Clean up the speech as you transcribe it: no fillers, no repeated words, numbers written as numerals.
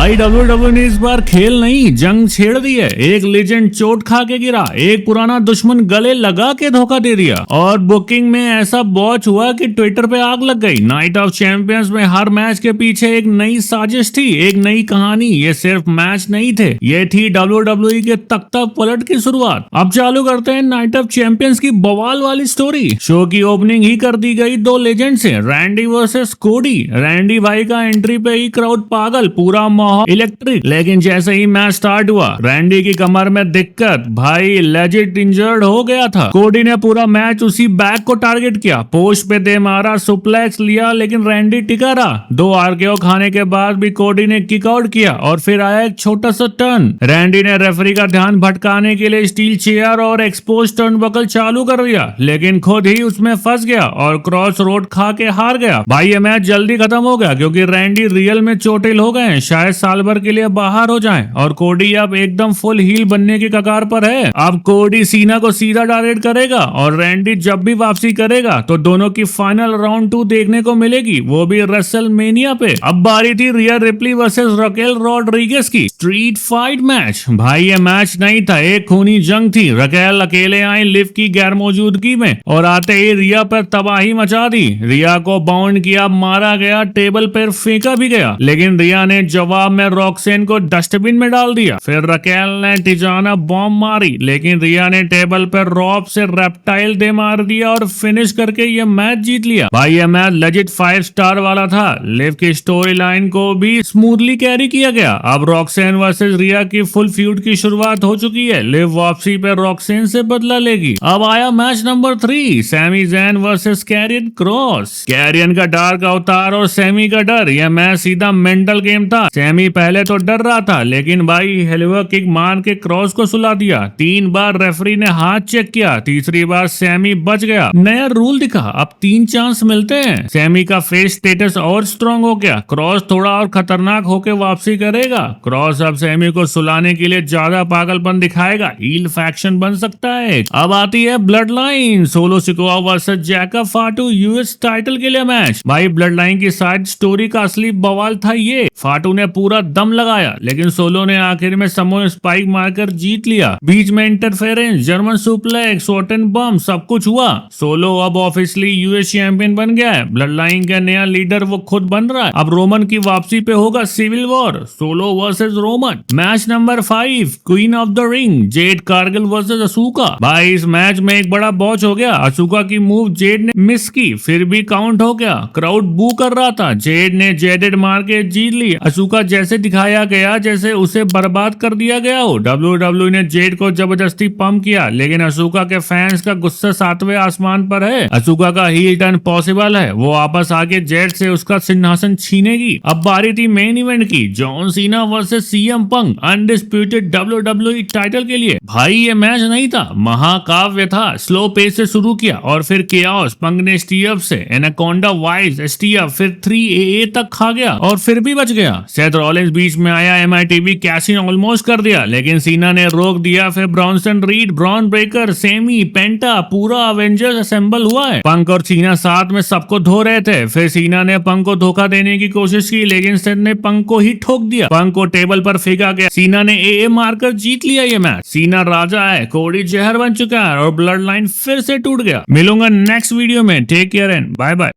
भाई WWE ने इस बार खेल नहीं जंग छेड़ दी है। एक लेजेंड चोट खा के गिरा, एक पुराना दुश्मन गले लगा के धोखा दे दिया और बुकिंग में ऐसा बॉच हुआ कि ट्विटर पे आग लग गई। नाइट ऑफ चैंपियंस में हर मैच के पीछे एक नई साजिश थी, एक नई कहानी। ये सिर्फ मैच नहीं थे, ये थी WWE के तख्ता पलट की शुरुआत। अब चालू करते हैं नाइट ऑफ चैंपियंस की बवाल वाली स्टोरी। शो की ओपनिंग ही कर दी गई दो लेजेंड से, रैंडी वर्सेस कोडी। रैंडी भाई का एंट्री पे ही क्राउड पागल, पूरा माहौल इलेक्ट्रिक। लेकिन जैसे ही मैच स्टार्ट हुआ, रैंडी की कमर में दिक्कत, भाई लेजिट इंजर्ड हो गया था। कोडी ने पूरा मैच उसी बैक को टारगेट किया, पोस्ट पे दे मारा, सुप्लेक्स लिया, लेकिन रैंडी टिका रहा। दो आरकेओ खाने के बाद भी कोडी ने किक आउट किया और फिर आया एक छोटा सा टर्न। रैंडी ने रेफरी का ध्यान भटकाने के लिए स्टील चेयर और एक्सपोज टर्न बकल चालू कर दिया, लेकिन खुद ही उसमें फंस गया और क्रॉस रोड खा के हार गया। भाई ये मैच जल्दी खत्म हो गया क्योंकि रैंडी रियल में चोटिल हो गए, शायद साल भर के लिए बाहर हो जाएं, और कोडी अब एकदम फुल हील बनने की कगार पर है। अब कोडी सीना को सीधा टारगेट करेगा और रैंडी जब भी वापसी करेगा तो दोनों की फाइनल राउंड 2 देखने को मिलेगी, वो भी रेसलमेनिया पे। अब बारी थी रिया रिप्ली वर्सेस रकेल रॉड्रिगेज की स्ट्रीट फाइट मैच। भाई ये मैच नहीं था, एक खूनी जंग थी। रकेल अकेले आई लिव की गैर मौजूदगी में और आते ही रिया पर तबाही मचा दी। रिया को बाउंड किया, मारा गया, टेबल पर फेंका भी गया, लेकिन रिया ने जवाब में रॉक्सेन को डस्टबिन में डाल दिया। फिर रकेल ने टिजाना बॉम्ब मारी, लेकिन रिया ने टेबल पर रॉब से रेप्टाइल दे मार दिया और फिनिश करके ये मैच जीत लिया। भाई ये मैच लेजिट 5 स्टार वाला था। लिव की स्टोरी लाइन को भी स्मूथली कैरी किया गया। अब रॉक्सेन वर्सेस रिया की फुल फ्यूड की शुरुआत हो चुकी है। लिव वापसी पर रॉक्सेन से बदला लेगी। अब आया मैच नंबर 3, सैमी ज़ैन वर्सेस कैरियन क्रॉस। कैरियन का डार्क अवतार और सैमी का डर, यह मैच सीधा मेंटल गेम था। सैमी पहले तो डर रहा था, लेकिन भाई हेलवा किक मार के क्रॉस को सुला दिया। 3 बार रेफरी ने हाथ चेक किया, तीसरी बार सैमी बच गया। नया रूल दिखा, अब 3 चांस मिलते हैं। सैमी का फेस स्टेटस और स्ट्रांग हो गया। क्रॉस थोड़ा और खतरनाक होके वापसी करेगा। क्रॉस अब सैमी को सुलाने के लिए ज्यादा पागलपन दिखाएगा, हील फैक्शन बन सकता है। अब आती है blood line, Solo Sikoa versus Jacob Fatu US title के लिए मैच। भाई ब्लड लाइन की साइड स्टोरी का असली बवाल था ये। फाटू ने पूरा दम लगाया, लेकिन सोलो ने आखिर में समो स्पाइक मारकर जीत लिया। बीच में इंटरफेरेंस, जर्मन सुप्लेक्स, सोटन बम, सब कुछ हुआ। सोलो अब ऑफिशियली यूएस चैंपियन बन गया है। ब्लड लाइन का नया लीडर वो खुद बन रहा है। अब रोमन की वापसी पे होगा civil war, Solo versus Roman. Match number 5, queen of the ring, Jade Cargill versus Asuka. भाई इस मैच में एक बड़ा बॉच हो गया। असूका की मूव जेड ने मिस की, फिर भी काउंट हो गया। क्राउड बू कर रहा था। जेड ने जेडेड मार के जीत ली। असूका जैसे दिखाया गया जैसे उसे बर्बाद कर दिया गया हो। WWE ने जेड को जबरदस्ती पंप किया, लेकिन असूका के फैंस का गुस्सा 7वें आसमान पर है। असूका का हील टर्न पॉसिबल है, वो वापस आके जेड से उसका सिंहासन छीनेगी। अब बारी थी मेन इवेंट की, John Cena versus CM Punk, undisputed WWE title के लिए। भाई ये मैच नहीं था, महाकाव्य था। स्लो पेस से शुरू किया और फिर केओस, पंक ने स्टीएफ से एनाकोंडा वाइज स्टीएफ, फिर 3AA तक खा गया और फिर भी बच गया। सेथ रॉलिंस बीच में आया, MITV कैशिन ऑलमोस्ट कर दिया, लेकिन सीना ने रोक दिया। फिर Bronson Reed, Bron Breakker, Sami, Penta, पूरा अवेंजर्स असेंबल हुआ है। पंक और सीना साथ में सबको धो रहे थे। फिर सीना ने पंक को धोखा देने की कोशिश की, लेकिन सेथ ने पंक को ही ठोक दिया। पंक को टेबल पर फेंका गया। सीना ने AA मारकर जीत लिया ये मैच। सीना राजा है, कोडी जहर बन चुका है और ब्लड लाइन फिर से टूट गया। मिलूंगा नेक्स्ट वीडियो में। Take care and bye bye.